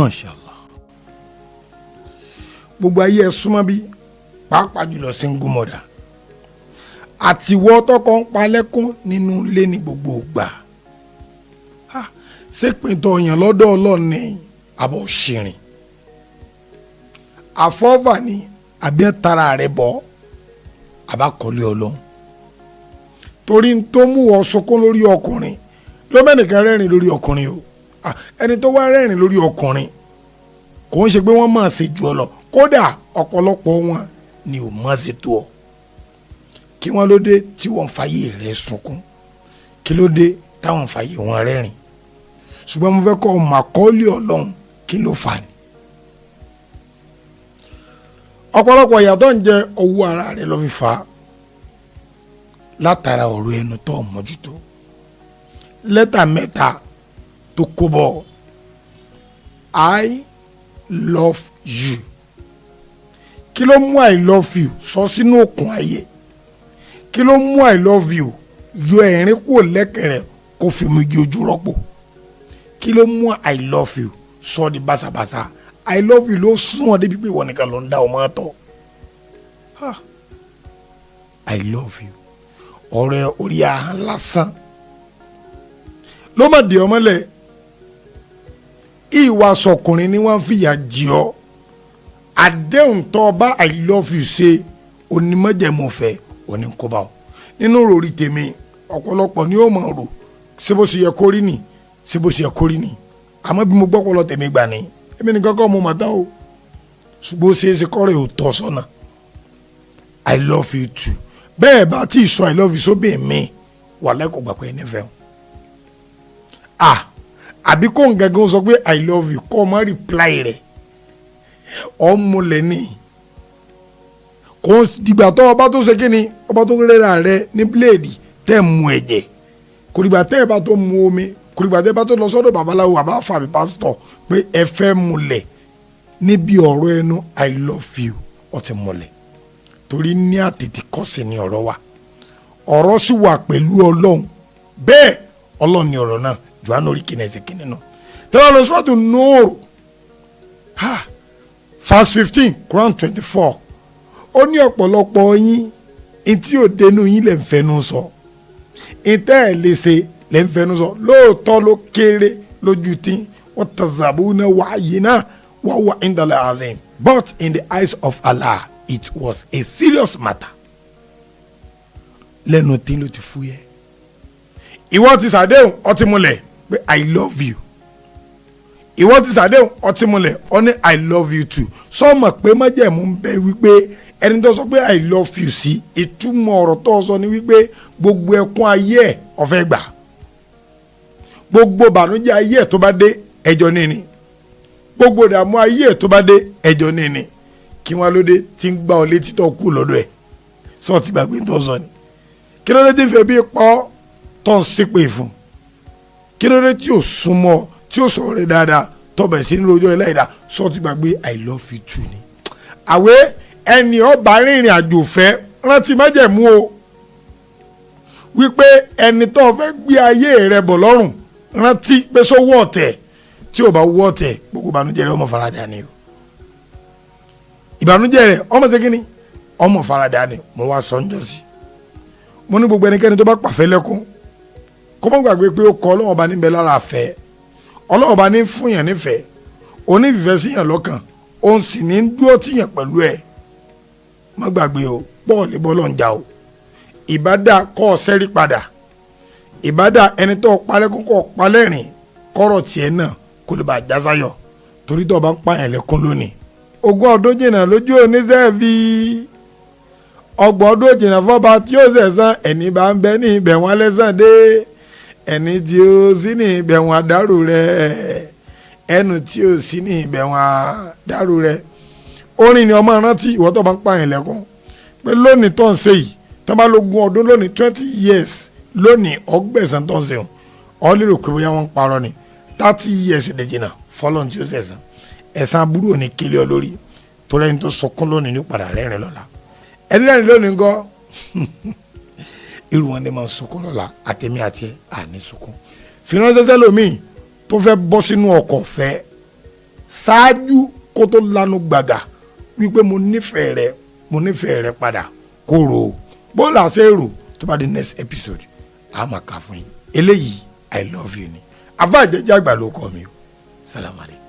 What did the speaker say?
Mashallah. Gbogbo ayé ẹ súnmọ́ bí pàápàá jùlọ single mother àti wọ́ tọkọ ń palẹ́kún nínú ilé ní gbogbo ìgbà. Sépìntàn yàn lọ́dọ̀ Ọlọ́run ní àbọ̀ ṣìrìn àfọ́fà ni àbí tara rẹ̀ bọ́ àbákọ́lé Ọlọ́run torí n tó mú wọ sunkún lórí ọkùnrin ló mẹ́nìkan rẹ́rìn lórí ọkùnrin o ẹni tó wá rẹ́rìn lórí ọkùnrin kò ń ṣe pé wọ́n máa ṣe jù ọ lọ kódà ọ̀pọ̀lọpọ̀ wọn ni ò máa ṣe tó ọ kí wọ́n ló dé tí wọ́n fàyè rẹ̀ sunkún kí ló dé táwọn fàyè wọn rẹ́rìn ṣùgbọ́n mo fẹ́ kọ́ ọ màkọ́lé Ọlọ́run kí ló fà ní. Ọ̀pọ̀lọpọ̀ ìyàtọ̀ ń jẹ owó ara rẹ̀ ló fi fà á látara ọ̀rọ̀ ẹnu tó mójútó lẹ́tà mẹ́ta tó kó bọ̀ I love you kí ló mú I love you sọ sínú òkun ayé kí ló mú I love you yọ ẹ̀rín kúrò lẹ́kẹ̀rẹ̀ kó fi mú igi ojú rọ́pò kí ló mú I love you sọ di báṣabàṣa I love you ló sún ọ débi pé ìwọ nìkan ló ń dá ọmọ tọ I love you ọ̀rẹ́ orí ahọ́n lásán ló má di ọmọlẹ̀ ìwà sọkùnrin ni wọ́n fìyà jẹ ọ́ àdéhùn tó bá I love you ṣe onímọ̀jẹ̀mọ̀fẹ́ oníkóbá ọ nínú ròrí tèmi ọ̀pọ̀lọpọ̀ ni ó máa rò ṣé bó ṣe yẹ kó rí ni ṣé bó ṣe yẹ kó rí ni àmọ́ bí mo gbọ́pọ̀ lọ tèmi gbà ní èmi nìkan kọ́ mo mà dá o ṣùgbọ́n ó ṣe é ṣe kọ́rẹ́ ò tọ́ sọ́nà I love you too bẹ́ẹ̀ bá tí ì sọ I love you sóbì mi wà lẹ́kọ̀ọ́ gbà pé ẹni fẹ́ o àbí kò ń gẹ́gẹ́ sọ pé I love you kọ́ ọ má reply rẹ̀ ọmọlẹ̀ ni kò dìgbà tó ọba tó ṣe kí ni ọba tó rẹ́ra rẹ ní bíléèdì tẹ́ mu ẹ̀jẹ̀ kò dìgbà tẹ́ ẹ bá tó mu omi kò dìgbà tẹ́ ẹ bá tó lọ sọ́dọ̀ babaláwo àbá fàbí pásítọ̀ pé ẹ fẹ́ múlẹ̀ níbi ọ̀rọ̀ ẹnu I love you ó ti múlẹ̀ torí ní àtètè kọ́sì ni ọ̀rọ̀ wa ọ̀rọ̀ sì wà pẹ̀lú Ọlọ́run bẹ́ẹ̀ Ọlọ́run ni ọ̀rọ̀ náà Jòhánù orí kìíní ẹsẹ̀ kìíní náà tẹ́lẹ̀ lọ sọ́dọ̀ Nóòrù verse 15 Quran 24 ó ní ọ̀pọ̀lọpọ̀ yín etí òdenu yín lè ń fẹnu sọ ìtẹ́ ẹ̀ lè ṣe lè ń fẹnu sọ lóòótọ́ ló kéré lójú tí wọ́n tazàbù náà wáyé náà wọ́n wà indala azim but in the eyes of Allah it was a serious matter lẹ́nu tí ló ti fúyẹ́ ìwọ ti ṣàdéhùn ọtí múlẹ̀ pé I love you ìwọ ti ṣàdéhùn ọtí múlẹ̀ ọ ní I love you too sọmọ pé májẹ̀mú ń bẹ wípé ẹni tó sọ pé I love you sí ìtumọ̀ ọ̀rọ̀ tó sọ ni wípé gbogbo ẹkún ayé ẹ̀ ọ̀fẹ́ gbà gbogbo bànújẹ́ ayé ẹ̀ tó bá dé ẹjọ́ níní gbogbo ìdààmú ayé ẹ̀ tó bá dé ẹjọ́ níní kí wọ́n lóde tí ń gbá ọ létí tó kú lọ́dọ̀ ẹ̀ sọ ti gbàgbé tó sọ ni kí ló dé tí ń fẹ́ bí pọ́ tó ń ṣépè fún kí ló dé tí ò súnmọ́ tí ò sọ̀rọ̀ rẹ̀ dáadáa tọ́bẹ̀ sí ní lójó ẹlẹ́yìdá sọ ti gbàgbé I love you too ni. àwẹ̀ ẹni ọba rìnrìn àjò fẹ́ rántí májẹ̀mú o wípé ẹni tó fẹ́ gbé ayé rẹ̀ bọ̀ lọ́rùn rántí pé sọ wọ́ ọ̀tẹ̀ tí ò bá wọ́ ọ̀tẹ̀ gbogbo ìbànújẹ́ rẹ̀ ọmọ faradà ni o ìbànújẹ́ rẹ̀ ọmọ ṣe kíni ọmọ faradà ni mo wá sọ ń jọ sí mo ní gbogbo ẹnikẹ́ni tó bá pàfẹ́ lẹ́kún kó mọ́ gbàgbé pé ó kọ́ Ọlọ́run ọba níbẹ̀ lára àfẹ́ Ọlọ́run ọba ní fún yàn nífẹ̀ẹ́ onífìfẹ́ sí yàn lọ́kàn òun sì ní dúró tìyàn pẹ̀lú ẹ̀ má gbàgbé o bọ́ọ̀lì bọ́ọ̀lù ń jà o ìbádà kọ́ ọ sẹ́rí padà ìbádà ẹni tó palẹ́kún kọ́ palẹ́rìn kọ́rọ̀ tiẹ̀ náà kó lè bá jásayọ̀ torí tó bá ń pààyàn lẹ́kún lónìí ogún ọdún jìnnà lójú oníṣẹ́ẹ̀fì ọgbọ̀n ọdún jìnnà fọ́ba tí ó sẹ̀sán ẹni bá ń bẹ ní ibẹ̀ wọn lẹ́sàn dé ẹni tí ó sí ní ibẹ̀ wọn àdárò rẹ̀ ẹnu tí ó sí ní ibẹ̀ wọn àdárò rẹ̀ orin ni ọmọ rántí ìwọ tó bá ń pààyàn lẹ́kún pé lónìí tó ń ṣe yìí tó bá lógún ọdún lónìí 20 years lónìí ọgbẹ̀sán tó ń ṣe hàn ọ lérò pé bóyá wọ́n ń parọ́ ni 30 years dẹ̀ jìnnà fọlọ́n tí ó sẹ̀sán ẹ̀san aburú ò ní kílẹ̀ ọ lórí tó lẹ́yìn tó sọkún lónìí ní padà rẹ́rìn lọ́la ẹni rẹ́rìn lónìí ńkọ́ irú wọn ni máa ń sunkún lọ́la àtẹ̀mí àti ẹ̀ àní sunkún fìràn sẹ́sẹ́ lómi tó fẹ́ bọ́ sínú ọkọ̀ fẹ́ ṣáájú kó tó lanu gbàgà wípé mo nífẹ̀ẹ́ rẹ padà kó rò ó bọ́ọ̀lù àṣẹ èrò tó bá di next episode a máa kà fún yín eléyìí I love you ni Alfa Jeje Agba ló kọ́ mi o. Salam alaikum.